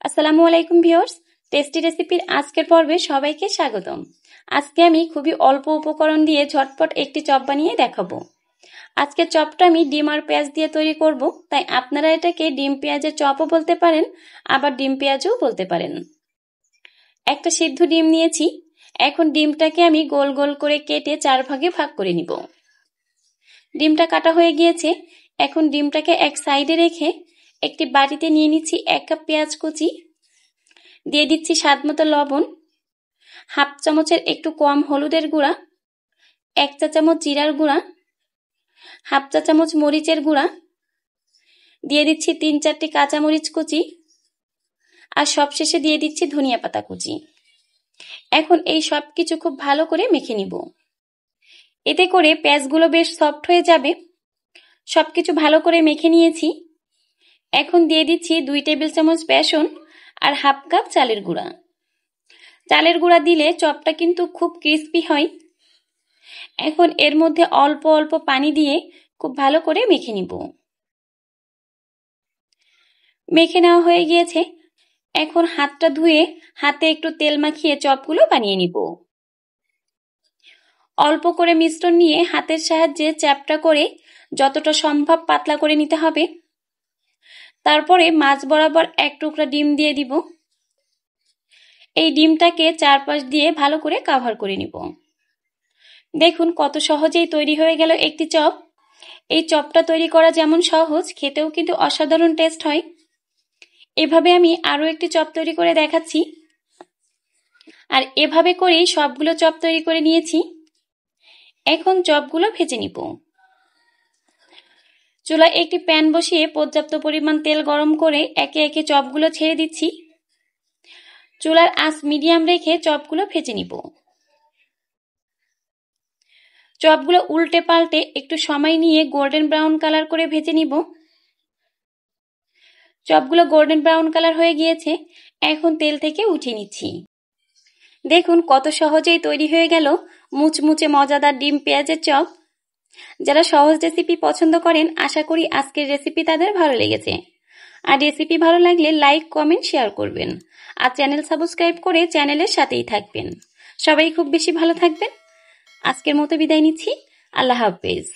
আসসালামু আলাইকুম viewers, tasty রেসিপির আজকের পর্বে সবাইকে স্বাগতম। আজকে আমি খুবই অল্প উপকরণ দিয়ে ঝটপট একটি চপ বানিয়ে দেখাবো। আজকের চপটা আমি ডিম আর পেঁয়াজ দিয়ে তৈরি করব, তাই আপনারা এটাকে ডিম পেঁয়াজের চপও বলতে পারেন, আবার ডিম পেঁয়াজও বলতে পারেন। একটা সিদ্ধ ডিম নিয়েছি। এখন ডিমটাকে আমি গোল গোল করে কেটে 4 ভাগে ভাগ করে নিব। ডিমটা কাটা হয়ে গিয়েছে। এখন ডিমটাকে এক সাইডে রেখে একটি বাটিতে নিয়ে নিচ্ছি 1 কাপ পেঁয়াজ কুচি, দিয়ে দিচ্ছি স্বাদমতো লবণ, হাফ চামচের একটু কম হলুদের গুঁড়া, 1 চা চামচ জিরার গুঁড়া, হাফ চা চামচ মরিচের গুঁড়া, দিয়ে দিচ্ছি 3-4টি কাঁচামরিচ কুচি, আর সবশেষে দিয়ে দিচ্ছি ধনিয়া পাতা কুচি। এখন এই সব কিছু খুব ভালো করে মেখে নিব। এতে করে পেঁয়াজগুলো বেশ সফট হয়ে যাবে। সবকিছু ভালো করে মেখে নিয়েছি। এখন দিয়ে দিচ্ছি 2 টেবিল চামচ বেসন আর হাফ কাপ চালের গুঁড়া। চালের গুঁড়া দিলে চপটা কিন্তু খুব ক্রিস্পি হয়। এখন এর মধ্যে অল্প অল্প পানি দিয়ে খুব ভালো করে মেখে নিব। মেখে নেওয়া হয়ে গিয়েছে। এখন হাতটা ধুয়ে হাতে একটু তেল মাখিয়ে চপগুলো বানিয়ে নিব। অল্প করে মিশ্রণ নিয়ে হাতের সাহায্যে চ্যাপটা করে যতটা সম্ভব পাতলা করে নিতে হবে। তারপরে মাঝ বরাবর 1 টুকরা ডিম দিয়ে দিব। এই ডিমটাকে চারপাশ দিয়ে ভালো করে কভার করে নিব। দেখুন কত সহজেই তৈরি হয়ে গেল একটি চপ। এই চপটা তৈরি করা যেমন সহজ, খেতেও কিন্তু অসাধারণ টেস্ট হয়। এভাবে আমি আরো একটি চপ তৈরি করে দেখাচ্ছি। আর এভাবে করেই সবগুলো চপ তৈরি করে নিয়েছি। এখন চপগুলো ভেজে নিব। চুলায় একটি প্যান বসিয়ে পর্যাপ্ত পরিমাণ তেল গরম করে একে একে চপগুলো ছেড়ে দিচ্ছি। চুলার আঁচ মিডিয়াম রেখে চপগুলো ভেজে নিব। চপগুলো উল্টে পাল্টে একটু সময় নিয়ে গোল্ডেন ব্রাউন কালার করে ভেজে নিব। চপগুলো গোল্ডেন ব্রাউন কালার হয়ে গিয়েছে। এখন তেল থেকে উঠিয়ে নিচ্ছি। দেখুন কত সহজেই তৈরি হয়ে গেল মুচমুচে মজাদার ডিম পেঁয়াজের চপ। যারা সহজ রেসিপি পছন্দ করেন, আশা করি আজকের রেসিপি তাদের ভালো লেগেছে। আর রেসিপি ভালো লাগলে লাইক, কমেন্ট, শেয়ার করবেন। আর চ্যানেল সাবস্ক্রাইব করে চ্যানেলের সাথেই থাকবেন। সবাই খুব বেশি ভালো থাকবেন। আজকের মতো বিদায় নিচ্ছি। আল্লাহ হাফেজ।